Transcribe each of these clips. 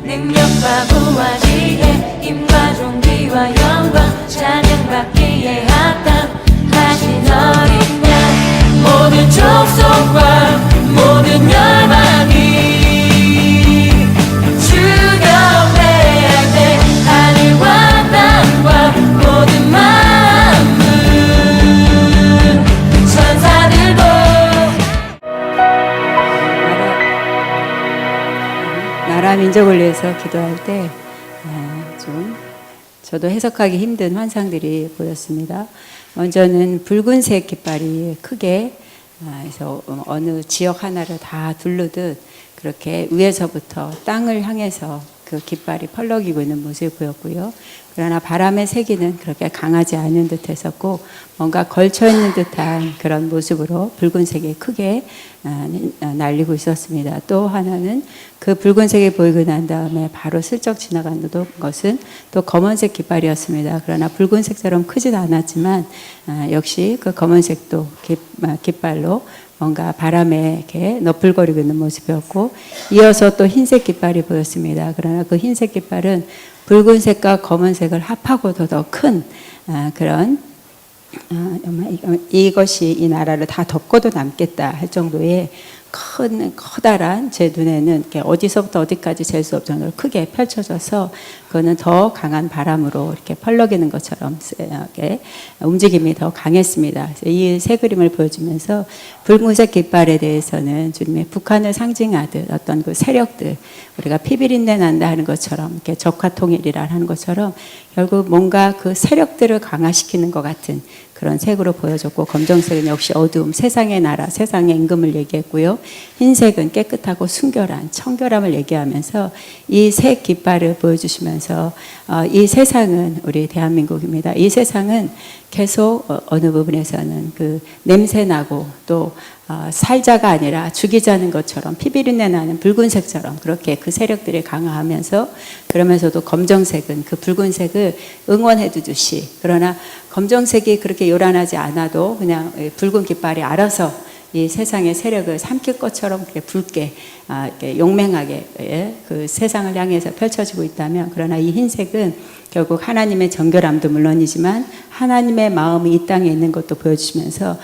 능력과 부활지혜 힘과 존귀와 영광 찬양받기에 합당하신 어린 양 모든 족속과 모든 열방이 주여 회할 때 하늘과 땅과 모든 만물 천사들도 나라 민족을 위해서 기도할 때 좀 저도 해석하기 힘든 환상들이 보였습니다. 먼저는 붉은색 깃발이 크게 그래서 어느 지역 하나를 다 둘르듯 그렇게 위에서부터 땅을 향해서 그 깃발이 펄럭이고 있는 모습이 보였고요. 그러나 바람의 세기는 그렇게 강하지 않은 듯 했었고 뭔가 걸쳐있는 듯한 그런 모습으로 붉은색이 크게 날리고 있었습니다. 또 하나는 그 붉은색이 보이고 난 다음에 바로 슬쩍 지나간 것은 또 검은색 깃발이었습니다. 그러나 붉은색처럼 크지도 않았지만 역시 그 검은색도 깃발로 뭔가 바람에 이렇게 너풀거리고 있는 모습이었고 이어서 또 흰색 깃발이 보였습니다. 그러나 그 흰색 깃발은 붉은색과 검은색을 합하고도 더 큰 그런 이것이 이 나라를 다 덮고도 남겠다 할 정도의 커다란 제 눈에는 이렇게 어디서부터 어디까지 잴 수 없을 정도로 크게 펼쳐져서 그거는 더 강한 바람으로 이렇게 펄럭이는 것처럼 움직임이 더 강했습니다. 이 세 그림을 보여주면서 붉은색 깃발에 대해서는 주님의 북한을 상징하듯 어떤 그 세력들 우리가 피비린내 난다 하는 것처럼 이렇게 적화 통일이라 하는 것처럼 결국 뭔가 그 세력들을 강화시키는 것 같은 그런 색으로 보여졌고 검정색은 역시 어두움, 세상의 나라, 세상의 임금을 얘기했고요. 흰색은 깨끗하고 순결한 청결함을 얘기하면서 이 색 깃발을 보여주시면서 이 세상은 우리 대한민국입니다. 이 세상은 계속 어느 부분에서는 그 냄새나고 또 살자가 아니라 죽이자는 것처럼 피비린내 나는 붉은색처럼 그렇게 그 세력들이 강화하면서 그러면서도 검정색은 그 붉은색을 응원해 주듯이 그러나 검정색이 그렇게 요란하지 않아도 그냥 붉은 깃발이 알아서 이 세상의 세력을 삼킬 것처럼 그렇게 붉게 이렇게 용맹하게 그 세상을 향해서 펼쳐지고 있다면 그러나 이 흰색은 결국 하나님의 정결함도 물론이지만 하나님의 마음이 이 땅에 있는 것도 보여주시면서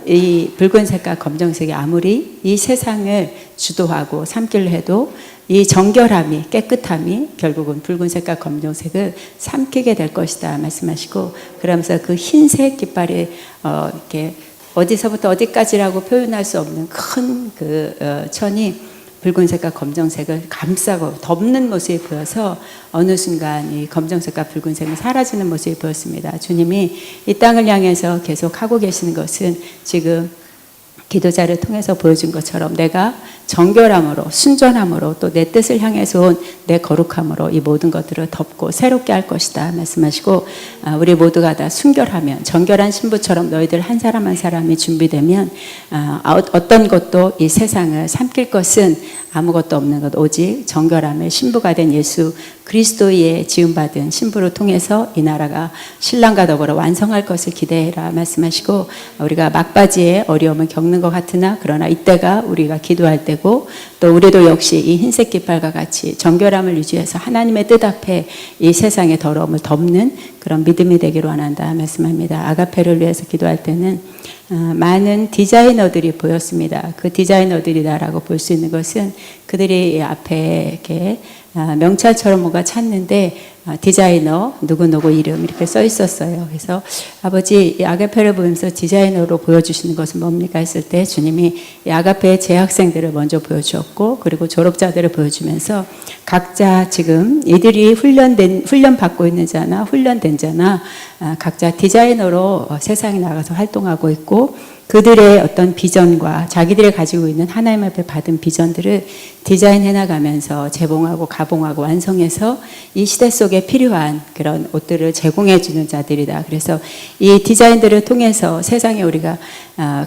이 붉은색과 검정색이 아무리 이 세상을 주도하고 삼키려 해도 이 정결함이 깨끗함이 결국은 붉은색과 검정색을 삼키게 될 것이다 말씀하시고 그러면서 그 흰색 깃발이 이렇게 어디서부터 어디까지라고 표현할 수 없는 큰 그 천이 붉은색과 검정색을 감싸고 덮는 모습이 보여서 어느 순간 이 검정색과 붉은색은 사라지는 모습이 보였습니다. 주님이 이 땅을 향해서 계속 하고 계시는 것은 지금 기도자를 통해서 보여준 것처럼 내가 정결함으로 순전함으로 또 내 뜻을 향해서 온 내 거룩함으로 이 모든 것들을 덮고 새롭게 할 것이다 말씀하시고 우리 모두가 다 순결하면 정결한 신부처럼 너희들 한 사람 한 사람이 준비되면 어떤 것도 이 세상을 삼킬 것은 아무것도 없는 것 오직 정결함의 신부가 된 예수 그리스도의 지음받은 신부를 통해서 이 나라가 신랑과 더불어 완성할 것을 기대해라 말씀하시고 우리가 막바지에 어려움을 겪는 것 같으나 그러나 이때가 우리가 기도할 때고 또 우리도 역시 이 흰색 깃발과 같이 정결함을 유지해서 하나님의 뜻 앞에 이 세상의 더러움을 덮는 그런 믿음이 되기를 원한다 말씀합니다. 아가페를 위해서 기도할 때는 많은 디자이너들이 보였습니다. 그 디자이너들이다라고 볼 수 있는 것은 그들이 앞에 이렇게 명찰처럼 뭐가 찾는데 디자이너 누구누구 이름 이렇게 써 있었어요. 그래서 아버지 이 아가페를 보면서 디자이너로 보여주시는 것은 뭡니까 했을 때 주님이 이 아가페의 재학생들을 먼저 보여주었고 그리고 졸업자들을 보여주면서 각자 지금 이들이 훈련 받고 있는 자나 훈련된 자나 각자 디자이너로 세상에 나가서 활동하고 있고 그들의 어떤 비전과 자기들이 가지고 있는 하나님 앞에 받은 비전들을 디자인해 나가면서 재봉하고 가봉하고 완성해서 이 시대 속에 필요한 그런 옷들을 제공해 주는 자들이다. 그래서 이 디자인들을 통해서 세상에 우리가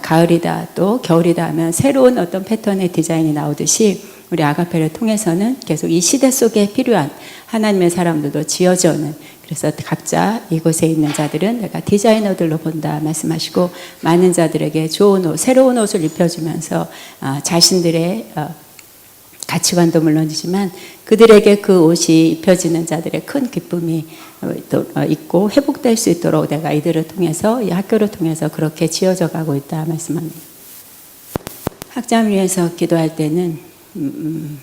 가을이다 또 겨울이다 하면 새로운 어떤 패턴의 디자인이 나오듯이 우리 아가페를 통해서는 계속 이 시대 속에 필요한 하나님의 사람들도 지어져는 그래서 각자 이곳에 있는 자들은 내가 디자이너들로 본다 말씀하시고 많은 자들에게 좋은 옷, 새로운 옷을 입혀주면서 자신들의 가치관도 물론이지만 그들에게 그 옷이 입혀지는 자들의 큰 기쁨이 있고 회복될 수 있도록 내가 이들을 통해서 이 학교를 통해서 그렇게 지어져 가고 있다 말씀합니다. 학자를 위해서 기도할 때는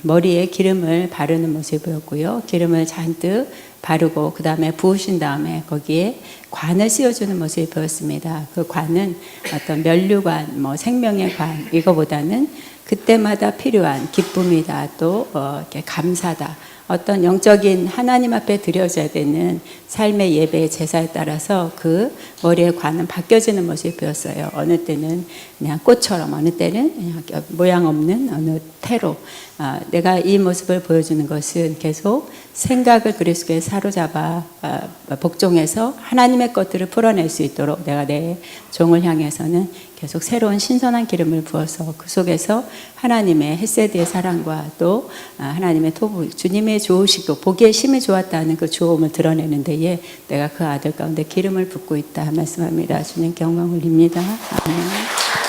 머리에 기름을 바르는 모습이 보였고요. 기름을 잔뜩 바르고 그 다음에 부으신 다음에 거기에 관을 씌워주는 모습이 보였습니다. 그 관은 어떤 면류관, 생명의 관 이거보다는 그때마다 필요한 기쁨이다, 또 이렇게 감사다. 어떤 영적인 하나님 앞에 드려져야 되는 삶의 예배의 제사에 따라서 그 머리의 관은 바뀌어지는 모습이 보였어요. 어느 때는 그냥 꽃처럼, 어느 때는 그냥 모양 없는 어느 태로. 내가 이 모습을 보여주는 것은 계속 생각을 그리스도에 사로잡아 복종해서 하나님의 것들을 풀어낼 수 있도록 내가 내 종을 향해서는 계속 새로운 신선한 기름을 부어서 그 속에서 하나님의 헤세드의 사랑과 또 하나님의 토부, 주님의 좋으시고 보기에 심히 좋았다는 그 좋음을 드러내는 데에 내가 그 아들 가운데 기름을 붓고 있다 말씀합니다. 주님께 영광 올립니다. 아멘.